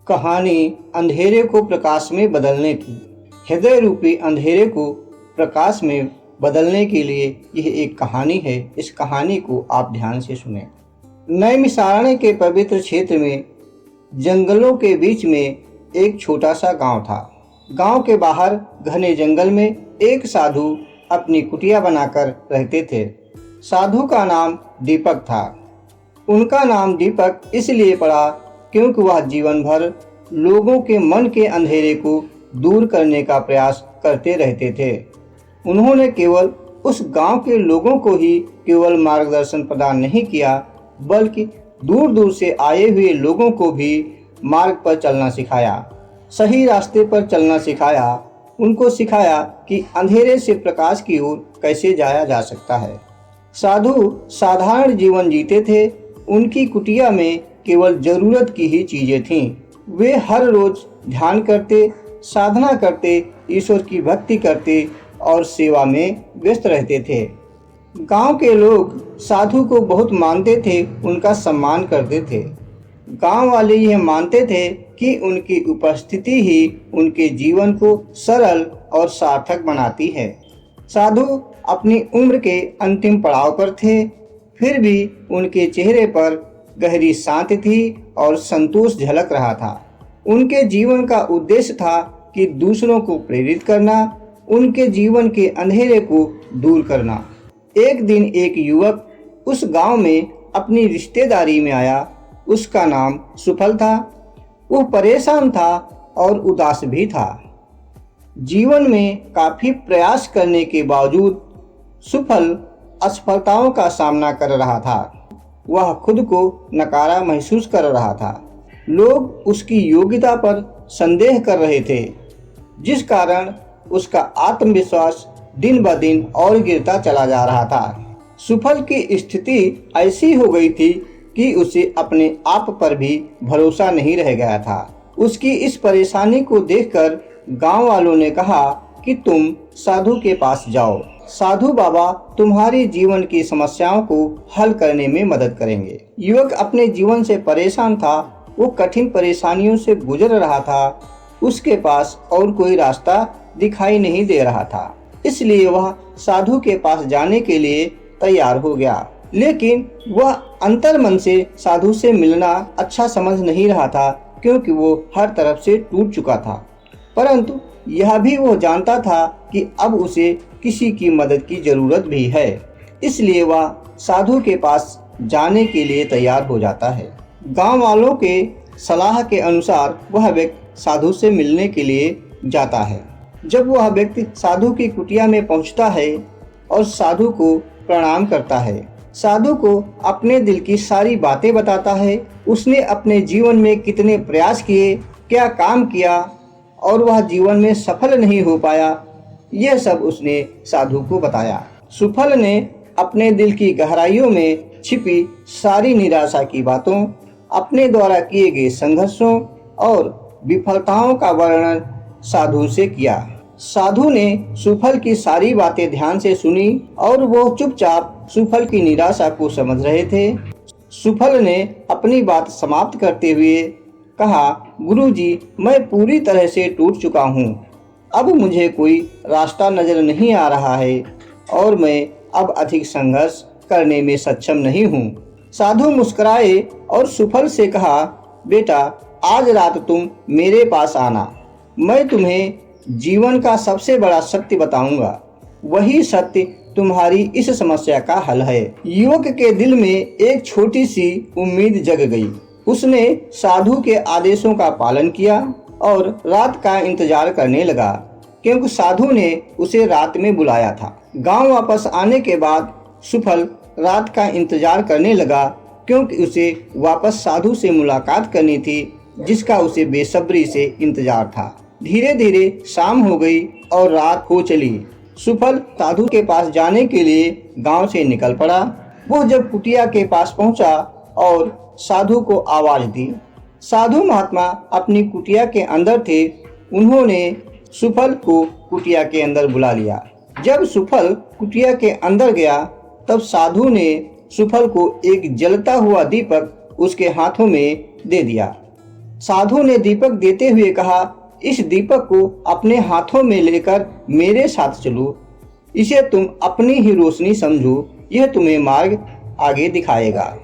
कहानी अंधेरे को प्रकाश में बदलने की। हृदय रूपी अंधेरे को प्रकाश में बदलने के लिए यह एक कहानी है। इस कहानी को आप ध्यान से सुनें। नैमिषारण्य के पवित्र क्षेत्र में जंगलों के बीच में एक छोटा सा गांव था। गांव के बाहर घने जंगल में एक साधु अपनी कुटिया बनाकर रहते थे। साधु का नाम दीपक था। उनका नाम दीपक इसलिए पड़ा क्योंकि वह जीवन भर लोगों के मन के अंधेरे को दूर करने का प्रयास करते रहते थे। उन्होंने केवल उस गांव के लोगों को ही केवल मार्गदर्शन प्रदान नहीं किया, बल्कि दूर दूर से आए हुए लोगों को भी मार्ग पर चलना सिखाया, सही रास्ते पर चलना सिखाया। उनको सिखाया कि अंधेरे से प्रकाश की ओर कैसे जाया जा सकता है। साधु साधारण जीवन जीते थे। उनकी कुटिया में केवल जरूरत की ही चीजें थीं। वे हर रोज ध्यान करते, साधना करते, ईश्वर की भक्ति करते और सेवा में व्यस्त रहते थे। गांव के लोग साधु को बहुत मानते थे, उनका सम्मान करते थे। गांव वाले यह मानते थे कि उनकी उपस्थिति ही उनके जीवन को सरल और सार्थक बनाती है। साधु अपनी उम्र के अंतिम पड़ाव पर थे, फिर भी उनके चेहरे पर गहरी शांति थी और संतोष झलक रहा था। उनके जीवन का उद्देश्य था कि दूसरों को प्रेरित करना, उनके जीवन के अंधेरे को दूर करना। एक दिन एक युवक उस गांव में अपनी रिश्तेदारी में आया। उसका नाम सुफल था। वह परेशान था और उदास भी था। जीवन में काफी प्रयास करने के बावजूद सुफल असफलताओं का सामना कर रहा था। वह खुद को नकारा महसूस कर रहा था। लोग उसकी योग्यता पर संदेह कर रहे थे, जिस कारण उसका आत्मविश्वास दिन ब दिन और गिरता चला जा रहा था। सुफल की स्थिति ऐसी हो गई थी कि उसे अपने आप पर भी भरोसा नहीं रह गया था। उसकी इस परेशानी को देखकर गांव वालों ने कहा कि तुम साधु के पास जाओ। साधु बाबा तुम्हारी जीवन की समस्याओं को हल करने में मदद करेंगे। युवक अपने जीवन से परेशान था। वो कठिन परेशानियों से गुजर रहा था। उसके पास और कोई रास्ता दिखाई नहीं दे रहा था, इसलिए वह साधु के पास जाने के लिए तैयार हो गया। लेकिन वह अंतर्मन से साधु से मिलना अच्छा समझ नहीं रहा था, क्योंकि वो हर तरफ से टूट चुका था। परंतु यह भी वो जानता था कि अब उसे किसी की मदद की जरूरत भी है, इसलिए वह साधु के पास जाने के लिए तैयार हो जाता है। गांव वालों के सलाह के अनुसार वह व्यक्ति साधु से मिलने के लिए जाता है। जब वह व्यक्ति साधु की कुटिया में पहुंचता है और साधु को प्रणाम करता है, साधु को अपने दिल की सारी बातें बताता है। उसने अपने जीवन में कितने प्रयास किए, क्या काम किया और वह जीवन में सफल नहीं हो पाया, यह सब उसने साधु को बताया। सुफल ने अपने दिल की गहराइयों में छिपी सारी निराशा की बातों, अपने द्वारा किए गए संघर्षों और विफलताओं का वर्णन साधु से किया। साधु ने सुफल की सारी बातें ध्यान से सुनी और वो चुपचाप सुफल की निराशा को समझ रहे थे। सुफल ने अपनी बात समाप्त करते हुए कहा, गुरुजी, मैं पूरी तरह से टूट चुका हूँ। अब मुझे कोई रास्ता नजर नहीं आ रहा है और मैं अब अधिक संघर्ष करने में सक्षम नहीं हूँ। साधु मुस्कुराए और सुफल से कहा, बेटा, आज रात तुम मेरे पास आना। मैं तुम्हें जीवन का सबसे बड़ा सत्य बताऊंगा। वही सत्य तुम्हारी इस समस्या का हल है। युवक के दिल में एक छोटी सी उम्मीद जग गई। उसने साधु के आदेशों का पालन किया और रात का इंतजार करने लगा, क्योंकि साधु ने उसे रात में बुलाया था। गांव वापस आने के बाद सुफल रात का इंतजार करने लगा, क्योंकि उसे वापस साधु से मुलाकात करनी थी, जिसका उसे बेसब्री से इंतजार था। धीरे धीरे शाम हो गई और रात हो चली। सुफल साधु के पास जाने के लिए गांव से निकल पड़ा। वो जब कुटिया के पास पहुंचा और साधु को आवाज दी। साधु महात्मा अपनी कुटिया के अंदर थे। उन्होंने सुफल को कुटिया के अंदर बुला लिया। जब सुफल कुटिया के अंदर गया, तब साधु ने सुफल को एक जलता हुआ दीपक उसके हाथों में दे दिया। साधु ने दीपक देते हुए कहा, इस दीपक को अपने हाथों में लेकर मेरे साथ चलो, इसे तुम अपनी ही रोशनी समझो, यह तुम्हें मार्ग आगे दिखाएगा।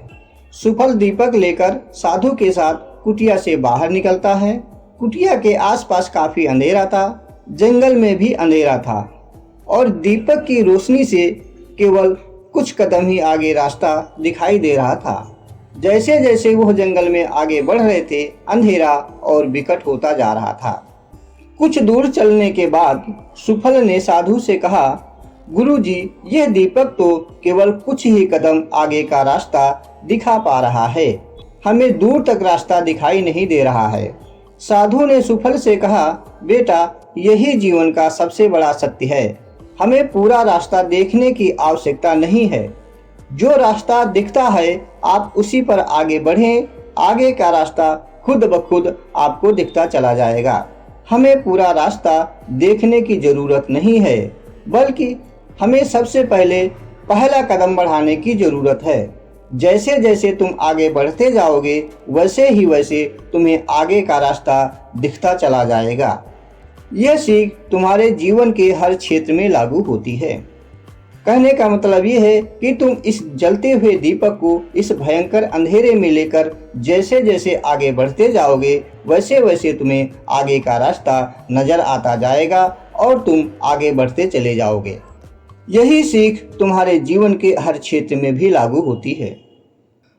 सुफल दीपक लेकर साधु के साथ कुटिया से बाहर निकलता है। कुटिया के आसपास काफी अंधेरा था, जंगल में भी अंधेरा था और दीपक की रोशनी से केवल कुछ कदम ही आगे रास्ता दिखाई दे रहा था। जैसे जैसे वह जंगल में आगे बढ़ रहे थे, अंधेरा और विकट होता जा रहा था। कुछ दूर चलने के बाद सुफल ने साधु से कहा, गुरुजी, यह दीपक तो केवल कुछ ही कदम आगे का रास्ता दिखा पा रहा है, हमें दूर तक रास्ता दिखाई नहीं दे रहा है। साधु ने सुफल से कहा, बेटा, यही जीवन का सबसे बड़ा सत्य है, हमें पूरा रास्ता देखने की आवश्यकता नहीं है। जो रास्ता दिखता है आप उसी पर आगे बढ़ें, आगे का रास्ता खुद ब खुद आपको दिखता चला जाएगा। हमें पूरा रास्ता देखने की जरूरत नहीं है, बल्कि हमें सबसे पहले पहला कदम बढ़ाने की जरूरत है। जैसे जैसे तुम आगे बढ़ते जाओगे वैसे ही वैसे तुम्हें आगे का रास्ता दिखता चला जाएगा। यह सीख तुम्हारे जीवन के हर क्षेत्र में लागू होती है। कहने का मतलब यह है कि तुम इस जलते हुए दीपक को इस भयंकर अंधेरे में लेकर जैसे जैसे आगे बढ़ते जाओगे वैसे वैसे तुम्हें आगे का रास्ता नजर आता जाएगा और तुम आगे बढ़ते चले जाओगे। यही सीख तुम्हारे जीवन के हर क्षेत्र में भी लागू होती है।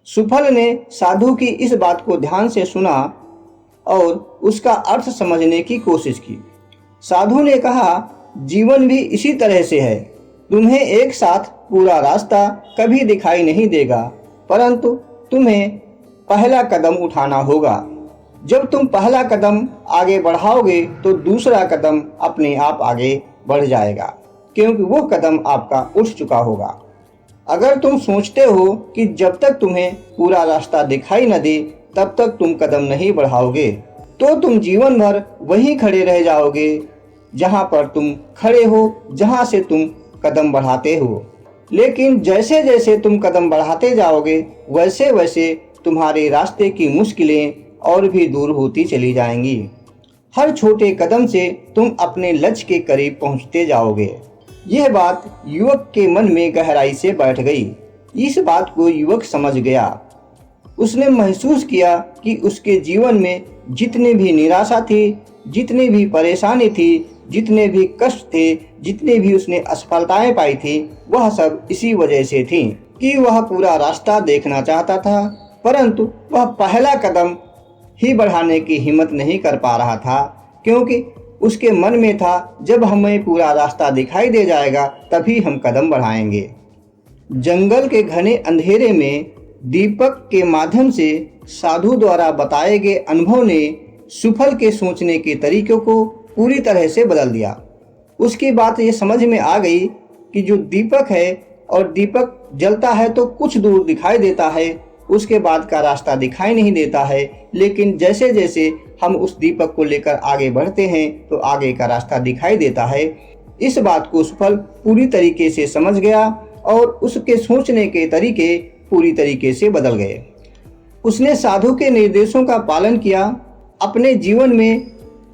सुफल ने साधु की इस बात को ध्यान से सुना और उसका अर्थ समझने की कोशिश की। साधु ने कहा, जीवन भी इसी तरह से है, तुम्हें एक साथ पूरा रास्ता कभी दिखाई नहीं देगा, परंतु तुम्हें पहला कदम उठाना होगा। जब तुम पहला कदम आगे बढ़ाओगे तो दूसरा कदम अपने आप आगे बढ़ जाएगा, क्योंकि वो कदम आपका उठ चुका होगा। अगर तुम सोचते हो कि जब तक तुम्हें पूरा रास्ता दिखाई न दे तब तक तुम कदम नहीं बढ़ाओगे, तो तुम जीवन भर वहीं खड़े रह जाओगे जहां पर तुम खड़े हो, जहां से तुम कदम बढ़ाते हो। लेकिन जैसे जैसे तुम कदम बढ़ाते जाओगे वैसे वैसे तुम्हारे रास्ते की मुश्किलें और भी दूर होती चली जाएंगी। हर छोटे कदम से तुम अपने लक्ष्य के करीब पहुंचते जाओगे। यह बात युवक के मन में गहराई से बैठ गई। इस बात को युवक समझ गया। उसने महसूस किया कि उसके जीवन में जितनी भी निराशा थी, जितनी भी परेशानी थी, जितने भी कष्ट थे, जितने भी उसने असफलताएं पाई थी, वह सब इसी वजह से थी कि वह पूरा रास्ता देखना चाहता था, परंतु वह पहला कदम ही बढ़ाने की हिम्मत नहीं कर पा रहा था, क्योंकि उसके मन में था जब हमें पूरा रास्ता दिखाई दे जाएगा तभी हम कदम बढ़ाएंगे। जंगल के घने अंधेरे में दीपक के माध्यम से साधु द्वारा बताए गए अनुभव ने सुफल के सोचने के तरीकों को पूरी तरह से बदल दिया। उसकी बात ये समझ में आ गई कि जो दीपक है और दीपक जलता है तो कुछ दूर दिखाई देता है, उसके बाद का रास्ता दिखाई नहीं देता है, लेकिन जैसे जैसे हम उस दीपक को लेकर आगे बढ़ते हैं तो आगे का रास्ता दिखाई देता है। इस बात को सुफल पूरी तरीके से समझ गया और उसके सोचने के तरीके पूरी तरीके से बदल गए। उसने साधु के निर्देशों का पालन किया, अपने जीवन में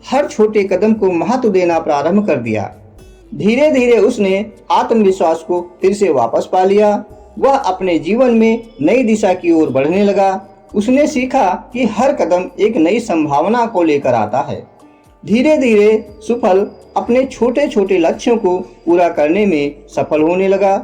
हर छोटे कदम को महत्व देना प्रारंभ कर दिया। धीरे धीरे उसने आत्मविश्वास को फिर से वापस पा लिया। वह अपने जीवन में नई दिशा की ओर बढ़ने लगा। उसने सीखा कि हर कदम एक नई संभावना को लेकर आता है। धीरे धीरे सुफल अपने छोटे छोटे लक्ष्यों को पूरा करने में सफल होने लगा।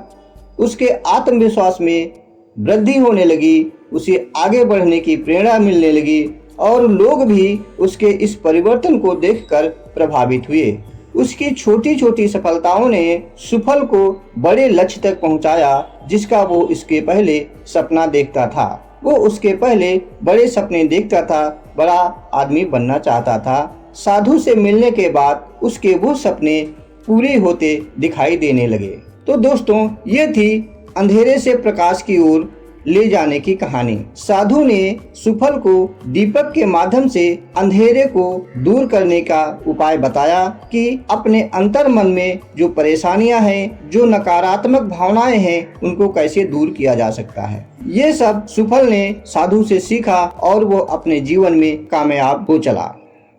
उसके आत्मविश्वास में वृद्धि होने लगी, उसे आगे बढ़ने की प्रेरणा मिलने लगी और लोग भी उसके इस परिवर्तन को देखकर प्रभावित हुए। उसकी छोटी छोटी सफलताओं ने सुफल को बड़े लक्ष्य तक पहुंचाया, जिसका वो इसके पहले सपना देखता था। वो उसके पहले बड़े सपने देखता था, बड़ा आदमी बनना चाहता था। साधु से मिलने के बाद उसके वो सपने पूरे होते दिखाई देने लगे। तो दोस्तों, ये थी अंधेरे से प्रकाश की ओर ले जाने की कहानी। साधु ने सुफल को दीपक के माध्यम से अंधेरे को दूर करने का उपाय बताया कि अपने अंतर मन में जो परेशानियां हैं, जो नकारात्मक भावनाएं हैं, उनको कैसे दूर किया जा सकता है। ये सब सुफल ने साधु से सीखा और वो अपने जीवन में कामयाब हो चला।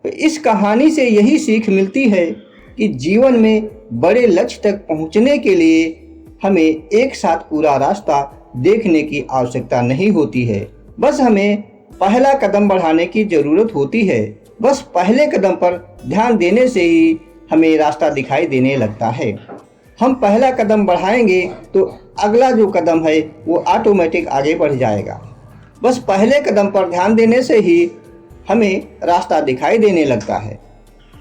तो इस कहानी से यही सीख मिलती है कि जीवन में बड़े लक्ष्य तक पहुंचने के लिए हमें एक साथ पूरा रास्ता देखने की आवश्यकता नहीं होती है। बस हमें पहला कदम बढ़ाने की जरूरत होती है। बस पहले कदम पर ध्यान देने से ही हमें रास्ता दिखाई देने लगता है। हम पहला कदम बढ़ाएंगे तो अगला जो कदम है वो ऑटोमेटिक आगे बढ़ जाएगा। बस पहले कदम पर ध्यान देने से ही हमें रास्ता दिखाई देने लगता है।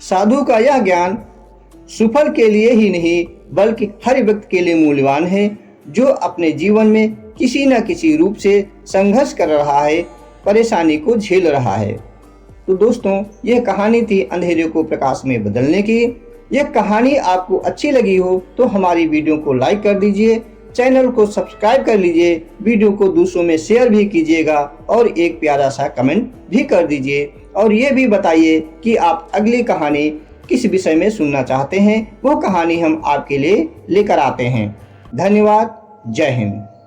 साधु का यह ज्ञान सुफल के लिए ही नहीं बल्कि हर व्यक्ति के लिए मूल्यवान है जो अपने जीवन में किसी न किसी रूप से संघर्ष कर रहा है, परेशानी को झेल रहा है। तो दोस्तों, यह कहानी थी अंधेरे को प्रकाश में बदलने की। यह कहानी आपको अच्छी लगी हो तो हमारी वीडियो को लाइक कर दीजिए, चैनल को सब्सक्राइब कर लीजिए, वीडियो को दूसरों में शेयर भी कीजिएगा और एक प्यारा सा कमेंट भी कर दीजिए। और ये भी बताइए कि आप अगली कहानी किस विषय में सुनना चाहते हैं, वो कहानी हम आपके लिए लेकर आते हैं। धन्यवाद। जय हिंद।